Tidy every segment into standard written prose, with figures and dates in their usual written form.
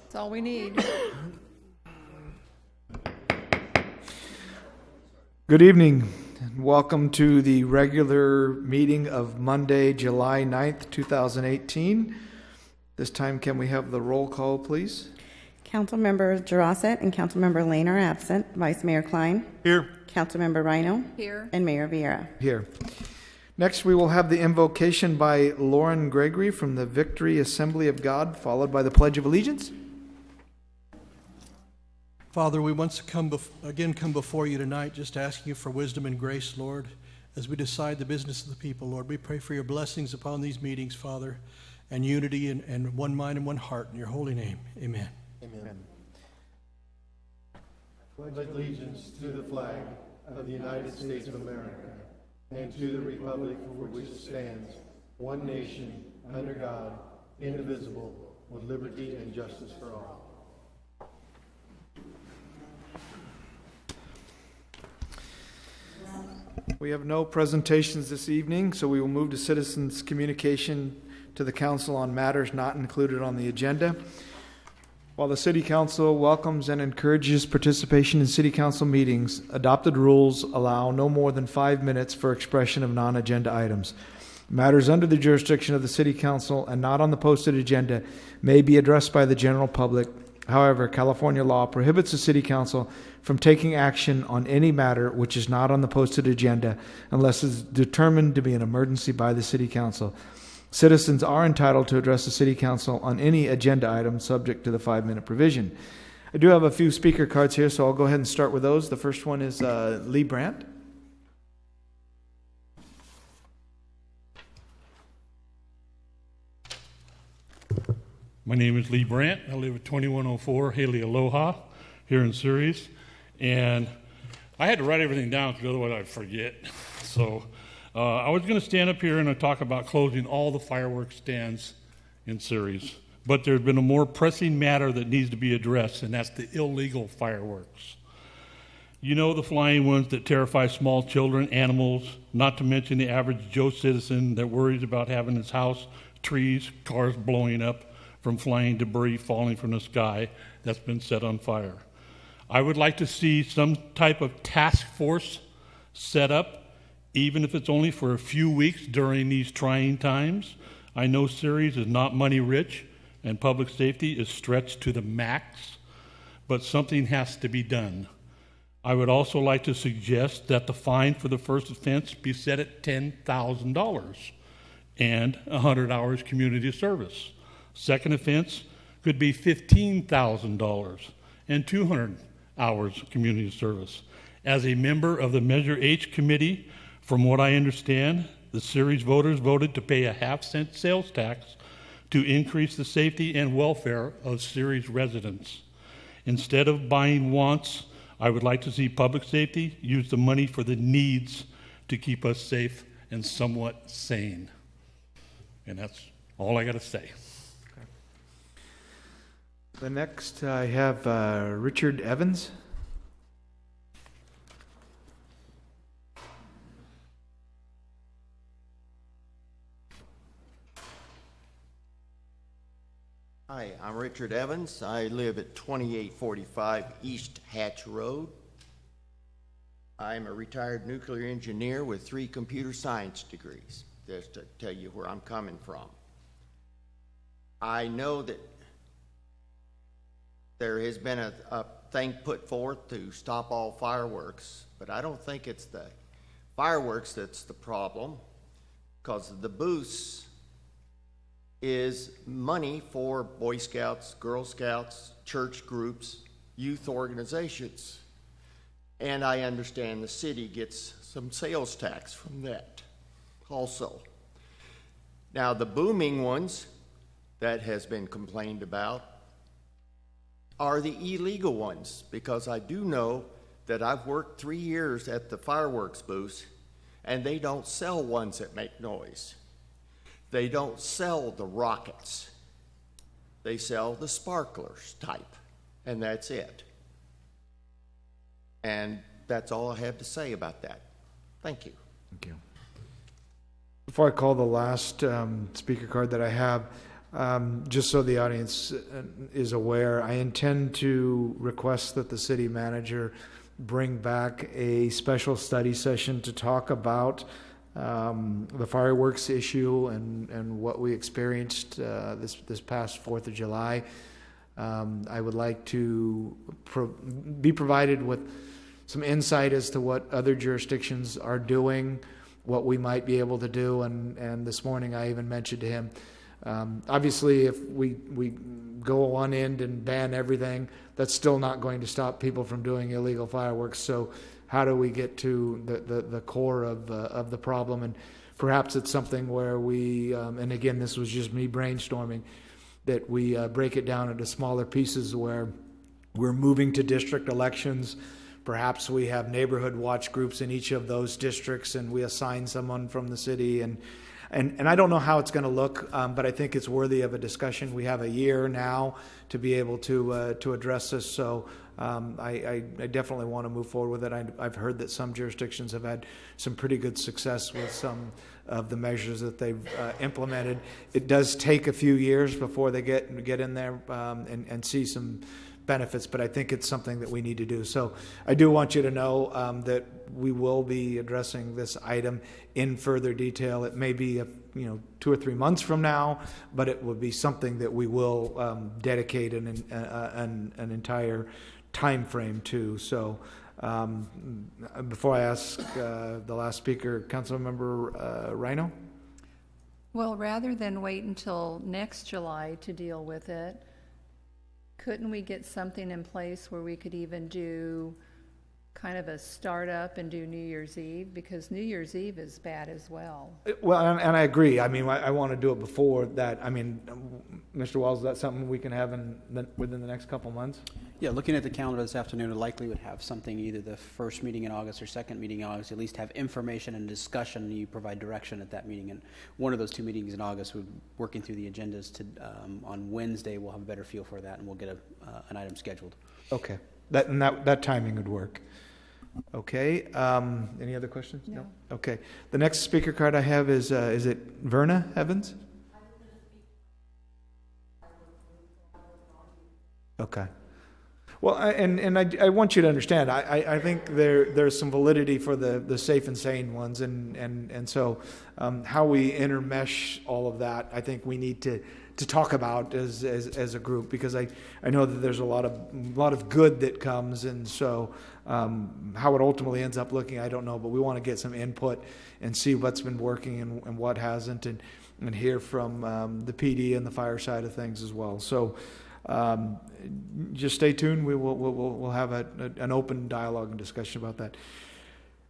That's all we need. Good evening, and welcome to the regular meeting of Monday, July 9th, 2018. This time, can we have the roll call, please? Councilmember Durossette and Councilmember Lane are absent. Vice Mayor Kline. Here. Councilmember Ryno. Here. And Mayor Vierra. Here. Next, we will have the invocation by Lauren Gregory from the Victory Assembly of God, followed by the Pledge of Allegiance. Father, we once again come before you tonight, just asking you for wisdom and grace, Lord, as we decide the business of the people, Lord. We pray for your blessings upon these meetings, Father, and unity and one mind and one heart in your holy name. Amen. Amen. Pledge allegiance to the flag of the United States of America and to the republic for which it stands, one nation, under God, indivisible, with liberty and justice for all. We have no presentations this evening, so we will move to citizens' communication to the council on matters not included on the agenda. While the City Council welcomes and encourages participation in City Council meetings, adopted rules allow no more than 5 minutes for expression of non-agenda items. Matters under the jurisdiction of the City Council and not on the posted agenda may be addressed by the general public. However, California law prohibits the City Council from taking action on any matter which is not on the posted agenda unless it is determined to be an emergency by the City Council. Citizens are entitled to address the City Council on any agenda item subject to the 5-minute provision. I do have a few speaker cards here, so I'll go ahead and start with those. The first one is Lee Brandt. My name is Lee Brandt. I live at 2104 Haley Aloha here in Ceres. And I had to write everything down because otherwise I'd forget. So I was going to stand up here and talk about closing all the fireworks stands in Ceres. But there's been a more pressing matter that needs to be addressed, and that's the illegal fireworks. You know, the flying ones that terrify small children, animals, not to mention the average Joe citizen that worries about having his house, trees, cars blowing up from flying debris falling from the sky that's been set on fire. I would like to see some type of task force set up, even if it's only for a few weeks during these trying times. I know Ceres is not money rich and public safety is stretched to the max, but something has to be done. I would also like to suggest that the fine for the first offense be set at $10,000 and 100 hours community service. Second offense could be $15,000 and 200 hours of community service. As a member of the Measure H committee, from what I understand, the Ceres voters voted to pay a half-cent sales tax to increase the safety and welfare of Ceres residents. Instead of buying wants, I would like to see public safety use the money for the needs to keep us safe and somewhat sane. And that's all I got to say. The next, I have Richard Evans. Hi, I'm Richard Evans. I live at 2845 East Hatch Road. I'm a retired nuclear engineer with 3 computer science degrees, just to tell you where I'm coming from. I know that there has been a thing put forth to stop all fireworks, but I don't think it's the fireworks that's the problem, because the booths is money for Boy Scouts, Girl Scouts, church groups, youth organizations. And I understand the city gets some sales tax from that also. Now, the booming ones that has been complained about are the illegal ones, because I do know that I've worked 3 years at the fireworks booths, and they don't sell ones that make noise. They don't sell the rockets. They sell the sparklers type, and that's it. And that's all I have to say about that. Thank you. Thank you. Before I call the last speaker card that I have, Just so the audience is aware, I intend to request that the city manager bring back a special study session to talk about the fireworks issue and what we experienced this past 4th of July. I would like to be provided with some insight as to what other jurisdictions are doing, what we might be able to do, and this morning I even mentioned to him, obviously if we go on end and ban everything, that's still not going to stop people from doing illegal fireworks. So how do we get to the core of the problem? And perhaps it's something where we, and again, this was just me brainstorming, that we break it down into smaller pieces where we're moving to district elections. Perhaps we have neighborhood watch groups in each of those districts, and we assign someone from the city. And I don't know how it's going to look, but I think it's worthy of a discussion. We have a year now to be able to address this. So I definitely want to move forward with it. I've heard that some jurisdictions have had some pretty good success with some of the measures that they've implemented. It does take a few years before they get in there and see some benefits, but I think it's something that we need to do. So I do want you to know that we will be addressing this item in further detail. It may be 2 or 3 months from now, but it will be something that we will dedicate an entire time frame to. So before I ask the last speaker, Councilmember Ryno? Well, rather than wait until next July to deal with it, couldn't we get something in place where we could even do kind of a startup and do New Year's Eve? Because New Year's Eve is bad as well. Well, and I agree. I mean, I want to do it before that. I mean, Mr. Wells, is that something we can have within the next couple months? Yeah, looking at the calendar this afternoon, I likely would have something either the first meeting in August or second meeting in August, at least have information and discussion, and you provide direction at that meeting. And one of those 2 meetings in August, we're working through the agendas to, on Wednesday, we'll have a better feel for that, and we'll get an item scheduled. Okay. That timing would work. Okay. Any other questions? No. Okay. The next speaker card I have is it Vierra Evans? Okay. Well, I want you to understand, I think there's some validity for the safe and sane ones, and so how we intermesh all of that, I think we need to talk about as a group, because I know that there's a lot of good that comes, and so how it ultimately ends up looking, I don't know, but we want to get some input and see what's been working and what hasn't, and hear from the PD and the fire side of things as well. So just stay tuned. We'll have an open dialogue and discussion about that.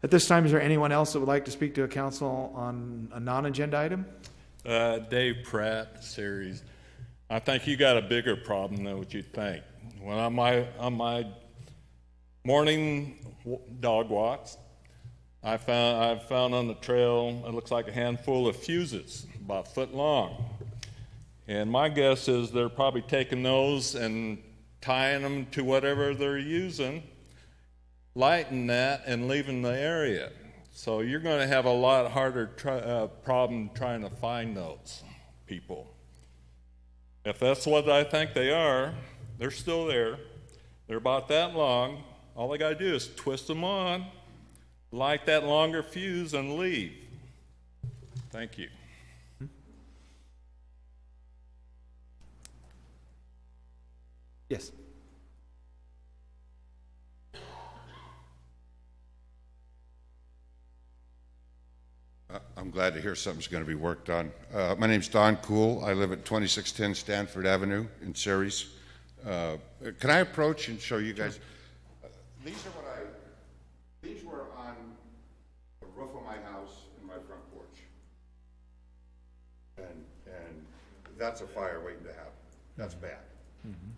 At this time, is there anyone else that would like to speak to a council on a non-agenda item? Dave Pratt, series. I think you got a bigger problem than what you think. When on my morning dog walks, I found on the trail, it looks like a handful of fuses, about a foot long. And my guess is they're probably taking those and tying them to whatever they're using, lighting that, and leaving the area. So you're going to have a lot harder problem trying to find those people. If that's what I think they are, they're still there. They're about that long. All they got to do is twist them on, light that longer fuse, and leave. Thank you. Yes. I'm glad to hear something's going to be worked on. My name's Don Cool. I live at 2610 Stanford Avenue in Ceres. Can I approach and show you guys? These were on the roof of my house and my front porch. And that's a fire waiting to happen. That's bad. Mm-hmm.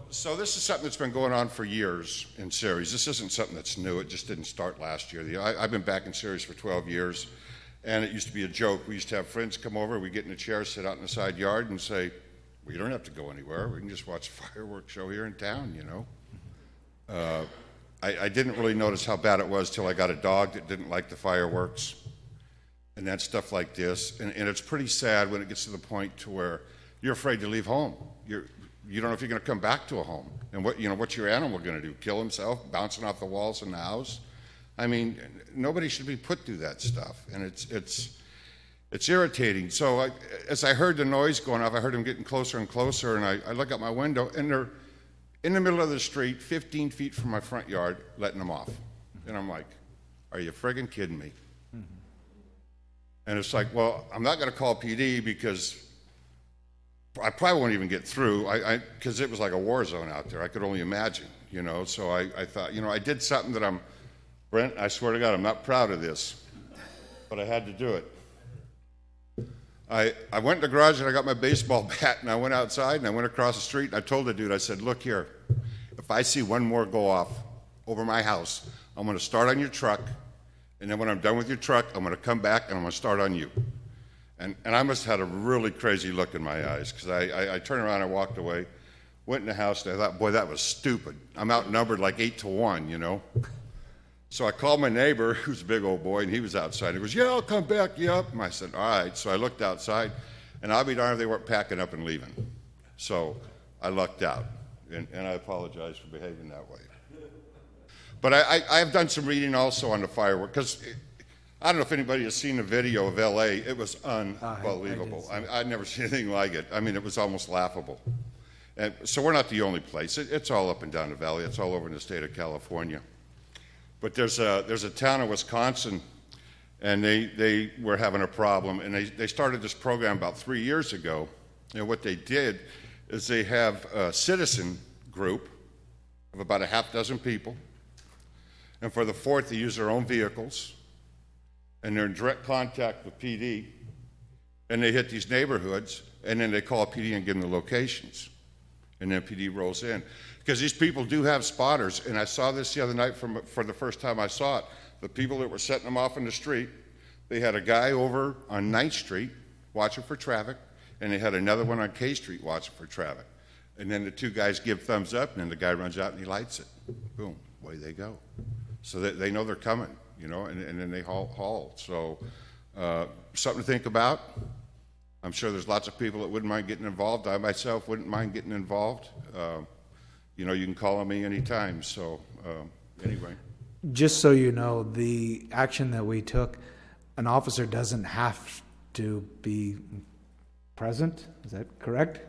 So this is something that's been going on for years in Ceres. This isn't something that's new. It just didn't start last year. I've been back in Ceres for 12 years, and it used to be a joke. We used to have friends come over. We'd get in a chair, sit out in the side yard, and say, well, you don't have to go anywhere. We can just watch a fireworks show here in town, you know. I didn't really notice how bad it was till I got a dog that didn't like the fireworks and that stuff like this. And it's pretty sad when it gets to the point to where you're afraid to leave home. You don't know if you're going to come back to a home. And what's your animal going to do? Kill himself, bouncing off the walls in the house? I mean, nobody should be put through that stuff. And it's irritating. So as I heard the noise going off, I heard them getting closer and closer, and I look out my window, and they're in the middle of the street, 15 feet from my front yard, letting them off. And I'm like, are you friggin' kidding me? Mm-hmm. And it's like, well, I'm not going to call PD because I probably won't even get through, because it was like a war zone out there. I could only imagine, So I thought, I did something that Brent, I swear to God, I'm not proud of this, but I had to do it. I went in the garage and I got my baseball bat and I went outside and I went across the street and I told the dude, I said, look here, if I see one more go off over my house, I'm going to start on your truck, and then when I'm done with your truck, I'm going to come back and I'm going to start on you. And I must have had a really crazy look in my eyes, because I turned around and walked away, went in the house, and I thought, boy, that was stupid. I'm outnumbered like 8-1, So I called my neighbor, who's a big old boy, and he was outside. He goes, yeah, I'll come back, yep. And I said, all right. So I looked outside, and I'll be darned if they weren't packing up and leaving. So I lucked out, and I apologize for behaving that way. But I've done some reading also on the fireworks, because I don't know if anybody has seen the video of L.A. It was unbelievable. I'd never seen anything like it. I mean, it was almost laughable. And so we're not the only place. It's all up and down the valley. It's all over in the state of California. But there's a town in Wisconsin, and they were having a problem, and they started this program about 3 years ago. And what they did is they have a citizen group of about a half dozen people, and for the 4th, they use their own vehicles, and they're in direct contact with PD, and they hit these neighborhoods, and then they call PD and give them the locations, and then PD rolls in. Because these people do have spotters, and I saw this the other night for the first time I saw it. The people that were setting them off in the street, they had a guy over on 9th Street watching for traffic, and they had another one on K Street watching for traffic. And then the two guys give thumbs up, and then the guy runs out and he lights it. Boom, away they go. So they know they're coming, and then they haul. So something to think about. I'm sure there's lots of people that wouldn't mind getting involved. I myself wouldn't mind getting involved. You can call on me anytime. So anyway. Just so you know, the action that we took, an officer doesn't have to be present. Is that correct?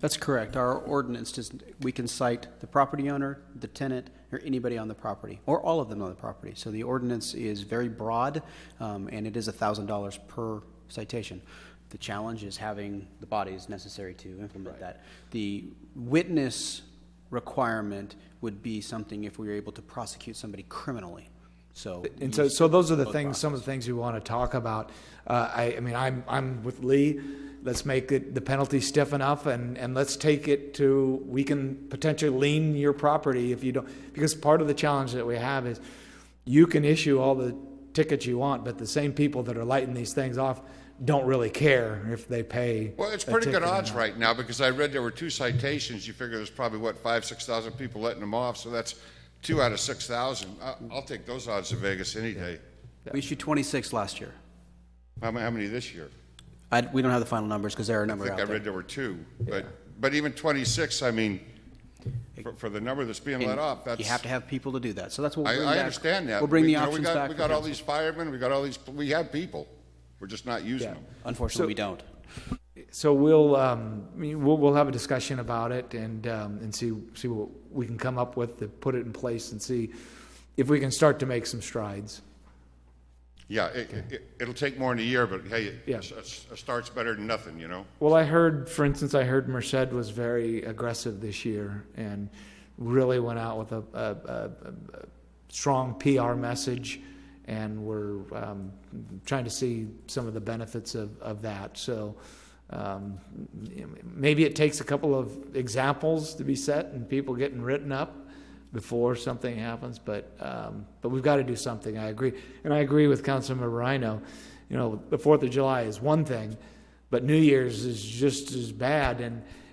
That's correct. Our ordinance we can cite the property owner, the tenant, or anybody on the property, or all of them on the property. So the ordinance is very broad, and it is $1,000 per citation. The challenge is having the bodies necessary to implement that. The witness requirement would be something if we were able to prosecute somebody criminally. So those are the things, some of the things we want to talk about. I'm with Lee. Let's make the penalty stiff enough, and let's take it to, we can potentially lien your property if you don't, because part of the challenge that we have is you can issue all the tickets you want, but the same people that are lighting these things off don't really care if they pay. Well, it's pretty good odds right now, because I read there were 2 citations. You figure there's probably, 5,000-6,000 people letting them off, so that's 2 out of 6,000. I'll take those odds to Vegas any day. We issued 26 last year. How many this year? We don't have the final numbers because there are a number out there. I read there were 2, but even 26, I mean, for the number that's being let off, that's... You have to have people to do that, so that's what we'll bring I back. understand that. We'll bring the options back. We got all these firemen, we have people. We're just not using them. Unfortunately, we don't. So we'll have a discussion about it and see what we can come up with to put it in place and see if we can start to make some strides. Yeah, it'll take more than a year, but hey, a start's better than nothing, Well, I heard Merced was very aggressive this year and really went out with a strong PR message, and we're trying to see some of the benefits of that. So maybe it takes a couple of examples to be set and people getting written up before something happens, but we've got to do something. I agree, and I agree with Councilmember Ryno. The 4th of July is one thing, but New Year's is just as bad,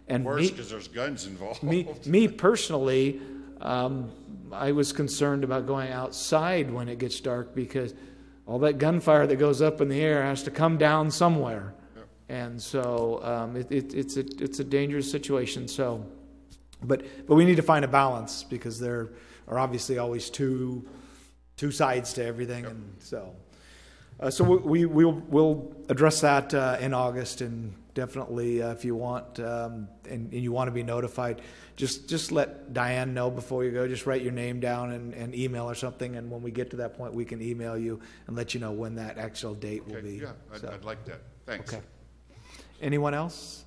and worse because there's guns involved. Me personally, I was concerned about going outside when it gets dark because all that gunfire that goes up in the air has to come down somewhere. And so it's a dangerous situation. So, but we need to find a balance because there are obviously always two sides to everything, and so we'll address that in August, and definitely if you want and you want to be notified, just let Diane know before you go. Just write your name down and email or something, and when we get to that point, we can email you and let you know when that actual date will be. Yeah, I'd like that. Thanks. Okay. Anyone else?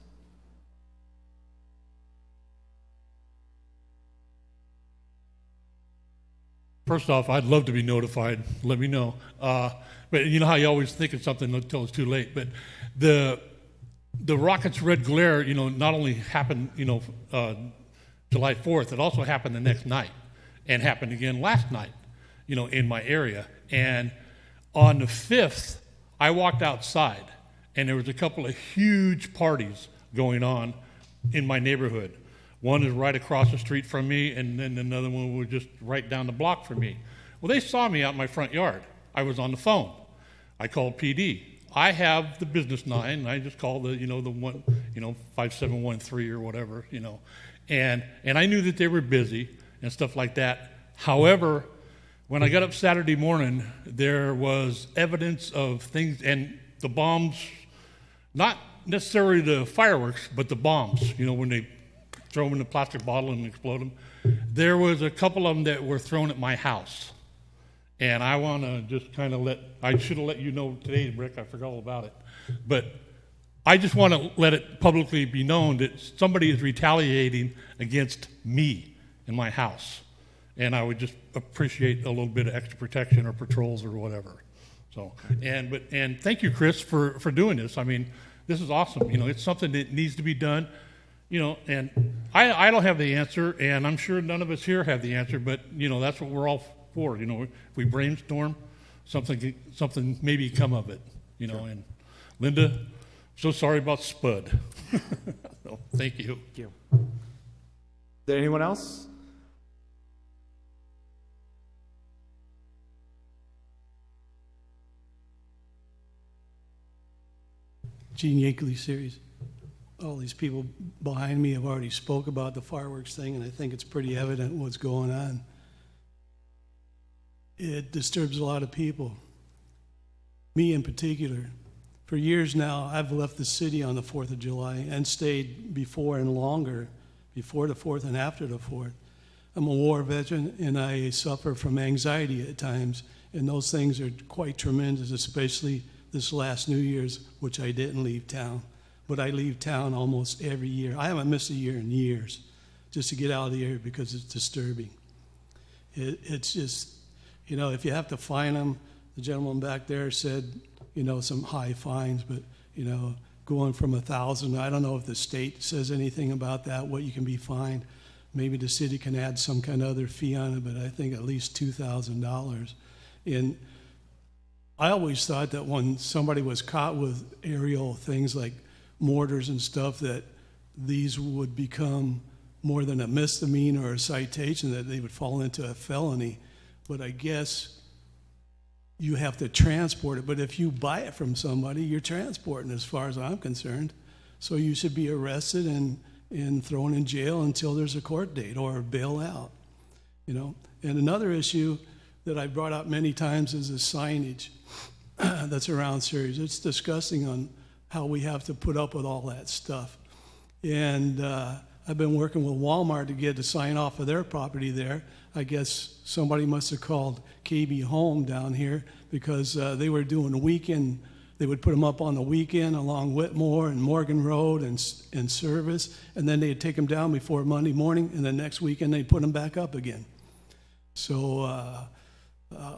First off, I'd love to be notified. Let me know. But you know how you always think of something until it's too late. But the rocket's red glare, not only happened, July 4th, it also happened the next night, and happened again last night, in my area. And on the 5th, I walked outside, and there was a couple of huge parties going on in my neighborhood. One is right across the street from me, and then another one was just right down the block from me. Well, they saw me out in my front yard. I was on the phone. I called PD. I have the business line. I just called the one, 5713 or whatever, and I knew that they were busy and stuff like that. However, when I got up Saturday morning, there was evidence of things, and the bombs, not necessarily the fireworks, but the bombs, when they throw them in a plastic bottle and explode them. There was a couple of them that were thrown at my house. And I want to just kind of I should have let you know today, Rick, I forgot all about it. But I just want to let it publicly be known that somebody is retaliating against me in my house. And I would just appreciate a little bit of extra protection or patrols or whatever. So, and thank you, Chris, for doing this. I mean, this is awesome. It's something that needs to be done. And I don't have the answer, and I'm sure none of us here have the answer, but, that's what we're all for. If we brainstorm, something maybe come of it, Sure. And Linda, so sorry about Spud. So, thank you. Thank you. Is there anyone else? Gene Yankley series. All these people behind me have already spoke about the fireworks thing, and I think it's pretty evident what's going on. It disturbs a lot of people, me in particular. For years now, I've left the city on the 4th of July and stayed before and longer, before the 4th and after the 4th. I'm a war veteran, and I suffer from anxiety at times, and those things are quite tremendous, especially this last New Year's, which I didn't leave town. But I leave town almost every year. I haven't missed a year in years just to get out of the area because it's disturbing. It's just, if you have to fine them, the gentleman back there said, some high fines, but, going from 1,000, I don't know if the state says anything about that, what you can be fined. Maybe the city can add some kind of other fee on it, but I think at least $2,000. And I always thought that when somebody was caught with aerial things like mortars and stuff, that these would become more than a misdemeanor or a citation, that they would fall into a felony. But I guess you have to transport it. But if you buy it from somebody, you're transporting, as far as I'm concerned. So you should be arrested and thrown in jail until there's a court date or bail out. And another issue that I brought up many times is the signage that's around Ceres. It's disgusting on how we have to put up with all that stuff. And I've been working with Walmart to get a sign off of their property there. I guess somebody must have called KB Home down here because they were doing a weekend. They would put them up on the weekend along Whitmore and Morgan Road and Service, and then they'd take them down before Monday morning, and the next weekend they'd put them back up again. So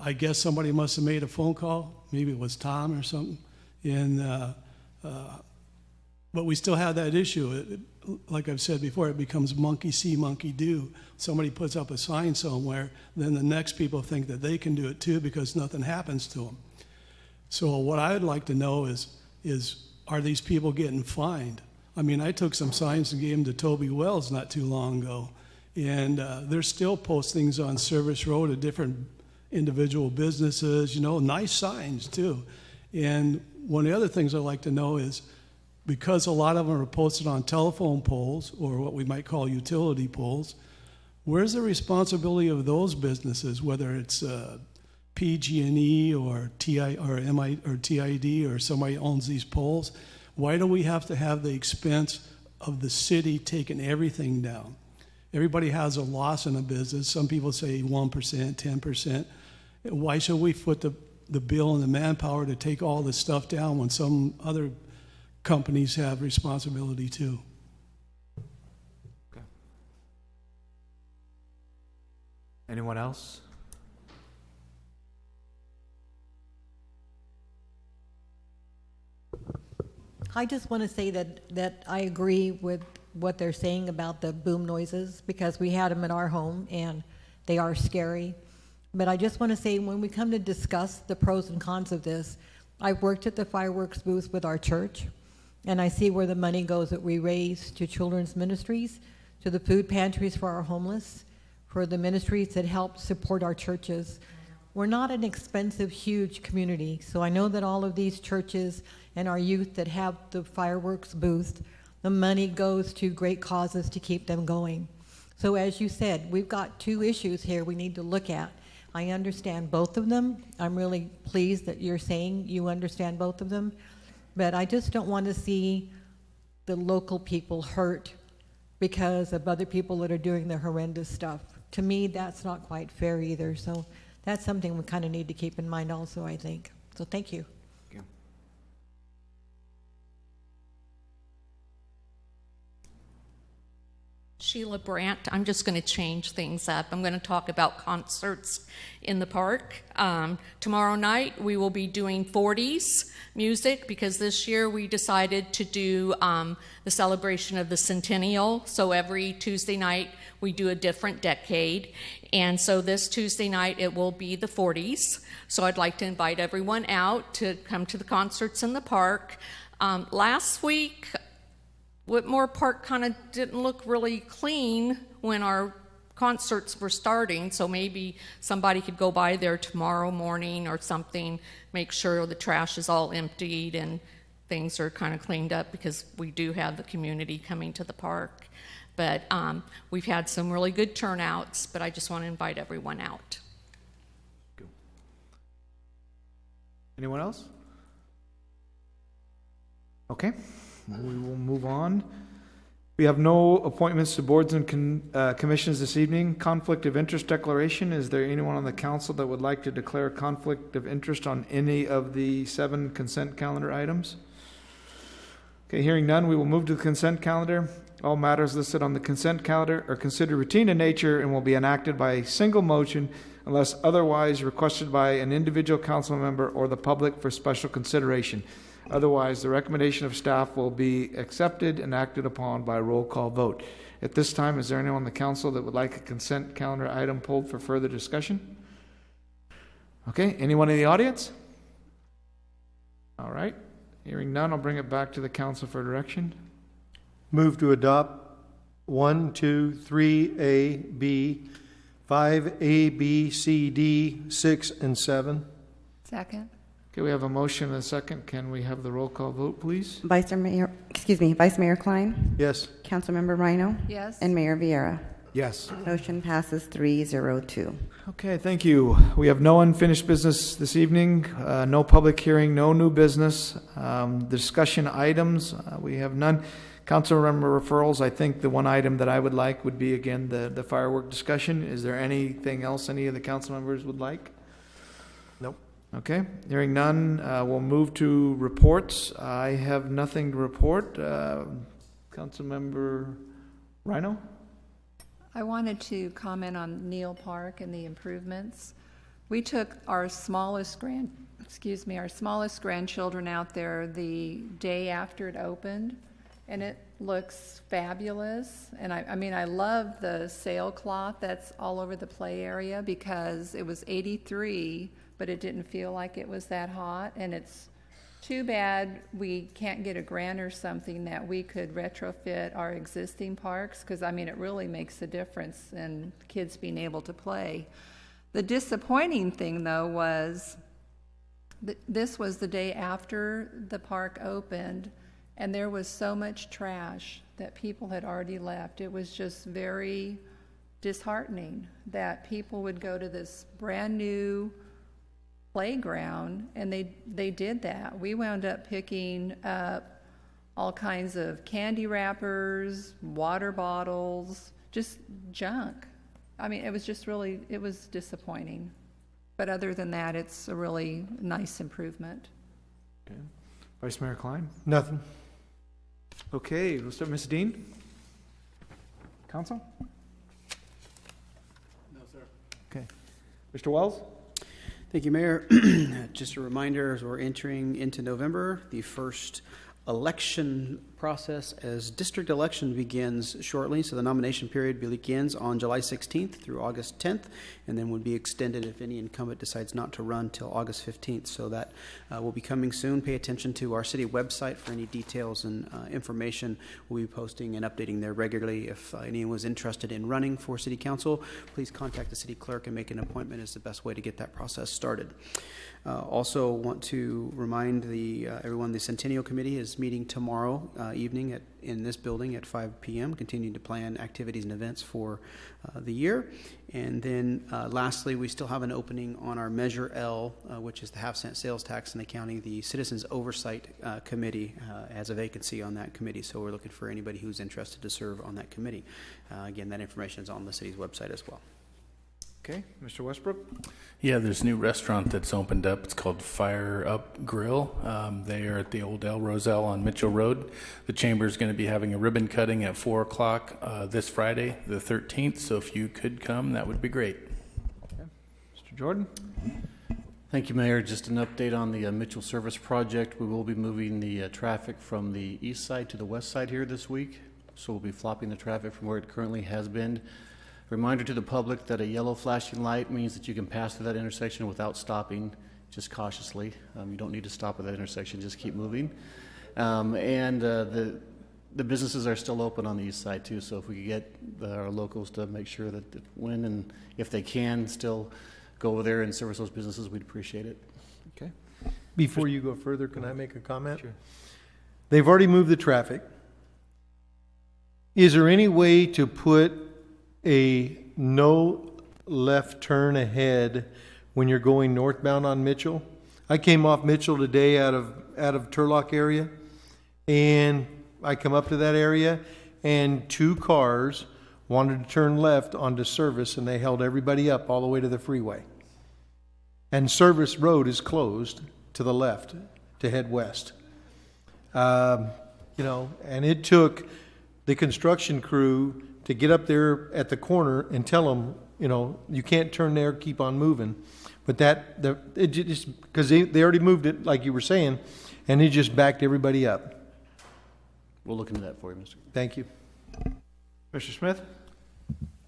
I guess somebody must have made a phone call. Maybe it was Tom or something. And but we still have that issue. Like I've said before, it becomes monkey see, monkey do. Somebody puts up a sign somewhere, then the next people think that they can do it too because nothing happens to them. So what I would like to know is are these people getting fined? I mean, I took some signs and gave them to Toby Wells not too long ago, And there's still postings on Service Road of different individual businesses, nice signs too. And one of the other things I'd like to know is, because a lot of them are posted on telephone poles or what we might call utility poles, where's the responsibility of those businesses, whether it's PG&E or TID or somebody owns these poles? Why do we have to have the expense of the city taking everything down? Everybody has a loss in a business. Some people say 1%, 10%. Why should we foot the bill and the manpower to take all this stuff down when some other companies have responsibility too? Okay. Anyone else? I just want to say that I agree with what they're saying about the boom noises, because we had them in our home and they are scary. But I just want to say, when we come to discuss the pros and cons of this, I've worked at the fireworks booth with our church, and I see where the money goes that we raise to children's ministries, to the food pantries for our homeless, for the ministries that help support our churches. We're not an expensive, huge community, so I know that all of these churches and our youth that have the fireworks booth, the money goes to great causes to keep them going. So as you said, we've got two issues here we need to look at. I understand both of them. I'm really pleased that you're saying you understand both of them, but I just don't want to see the local people hurt because of other people that are doing the horrendous stuff. To me, that's not quite fair either, so that's something we kind of need to keep in mind also, I think. So thank you. Sheila Brandt. I'm just going to change things up. I'm going to talk about concerts in the park. Tomorrow night we will be doing 40s music, because this year we decided to do the celebration of the centennial. So every Tuesday night we do a different decade. And so this Tuesday night it will be the 40s. So I'd like to invite everyone out to come to the concerts in the park. Last week, Whitmore Park kind of didn't look really clean when our concerts were starting, so maybe somebody could go by there tomorrow morning or something, make sure the trash is all emptied and things are kind of cleaned up, because we do have the community coming to the park. But we've had some really good turnouts, but I just want to invite everyone out. Good. Anyone else? Okay. We will move on. We have no appointments to boards and commissions this evening. Conflict of interest declaration. Is there anyone on the council that would like to declare conflict of interest on any of the 7 consent calendar items? Okay, hearing none, we will move to the consent calendar. All matters listed on the consent calendar are considered routine in nature and will be enacted by a single motion unless otherwise requested by an individual council member or the public for special consideration. Otherwise, the recommendation of staff will be accepted and acted upon by a roll call vote. At this time, is there anyone on the council that would like a consent calendar item pulled for further discussion? Okay, anyone in the audience? All right, hearing none, I'll bring it back to the council for direction. Move to adopt 1, 2, 3A, B, 5A, B, C, D, 6, and 7. Second. Okay, we have a motion and a second. Can we have the roll call vote, please? Vice Mayor Kline? Yes. Councilmember Ryno? Yes. And Mayor Vierra? Yes. Motion passes 3-0-2. Okay, thank you. We have no unfinished business this evening, no public hearing, no new business. Discussion items, we have none. Council member referrals, I think the one item that I would like would be, again, the firework discussion. Is there anything else any of the council members would like? Nope. Okay, hearing none, we'll move to reports. I have nothing to report. Councilmember Ryno? I wanted to comment on Neal Park and the improvements. We took our smallest grandchildren out there the day after it opened, and it looks fabulous. And I love the sailcloth that's all over the play area, because it was 83, but it didn't feel like it was that hot, and it's Too bad we can't get a grant or something that we could retrofit our existing parks, because I mean, it really makes a difference in kids being able to play. The disappointing thing, though, was this was the day after the park opened, and there was so much trash that people had already left. It was just very disheartening that people would go to this brand new playground, and they did that. We wound up picking up all kinds of candy wrappers, water bottles, just junk. I mean, it was just really, it was disappointing. But other than that, it's a really nice improvement. Okay. Vice Mayor Kline? Nothing. Okay, we'll start. Ms. Dean? Council? No, sir. Okay. Mr. Wells? Thank you, Mayor. Just a reminder, as we're entering into November, the first election process as district election begins shortly. So the nomination period begins on July 16th through August 10th, and then would be extended if any incumbent decides not to run till August 15th. So that will be coming soon. Pay attention to our city website for any details and information. We'll be posting and updating there regularly. If anyone was interested in running for city council, please contact the city clerk and make an appointment. Is the best way to get that process started. Also want to remind everyone the Centennial Committee is meeting tomorrow evening in this building at 5 p.m., continuing to plan activities and events for the year. And then lastly, we still have an opening on our Measure L, which is the half-cent sales tax in the county. The Citizens Oversight Committee has a vacancy on that committee, so we're looking for anybody who's interested to serve on that committee. Again, that information is on the city's website as well. Okay. Mr. Westbrook? Yeah, there's a new restaurant that's opened up. It's called Fire Up Grill. They are at the old El Roselle on Mitchell Road. The chamber is going to be having a ribbon cutting at 4 o'clock this Friday, the 13th. So if you could come, that would be great. Okay. Mr. Jordan? Thank you, Mayor. Just an update on the Mitchell Service Project. We will be moving the traffic from the east side to the west side here this week. So we'll be flopping the traffic from where it currently has been. Reminder to the public that a yellow flashing light means that you can pass through that intersection without stopping, just cautiously. You don't need to stop at that intersection, just keep moving. The businesses are still open on the east side too, so if we could get our locals to make sure that when and if they can still go over there and service those businesses, we'd appreciate it. Okay. Before you go further, can I make a comment? Sure. They've already moved the traffic. Is there any way to put a no left turn ahead when you're going northbound on Mitchell? I came off Mitchell today out of Turlock area, and I come up to that area, and 2 cars wanted to turn left onto Service, and they held everybody up all the way to the freeway. And Service Road is closed to the left to head west. And it took the construction crew to get up there at the corner and tell them, you can't turn there, keep on moving. But it just, because they already moved it, like you were saying, and it just backed everybody up. We'll look into that for you, Mr. Thank you. Mr. Smith?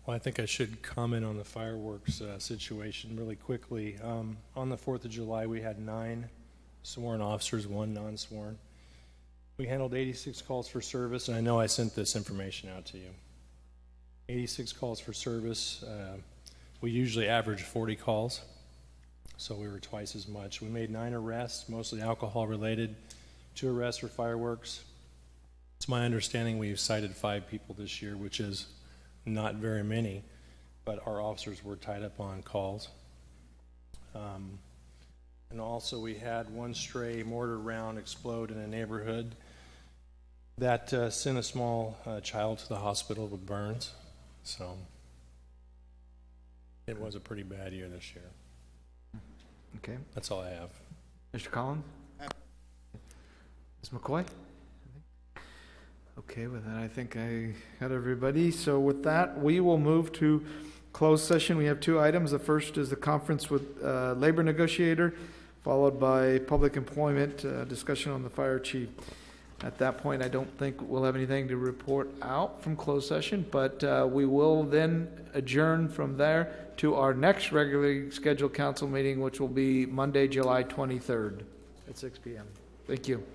Well, I think I should comment on the fireworks situation really quickly. On the 4th of July, we had 9 sworn officers, 1 non-sworn. We handled 86 calls for service, and I know I sent this information out to you. 86 calls for service. We usually average 40 calls, so we were twice as much. We made 9 arrests, mostly alcohol related, 2 arrests for fireworks. It's my understanding we've cited 5 people this year, which is not very many, but our officers were tied up on calls. And also we had 1 stray mortar round explode in a neighborhood that sent a small child to the hospital with burns. So it was a pretty bad year this year. Okay. That's all I have. Mr. Collins? Ms. McCoy? Okay, with that, I think I got everybody. So with that, we will move to closed session. We have 2 items. The first is the conference with labor negotiator, followed by public employment discussion on the fire chief. At that point, I don't think we'll have anything to report out from closed session, but we will then adjourn from there to our next regularly scheduled council meeting, which will be Monday, July 23rd at 6 p.m. Thank you.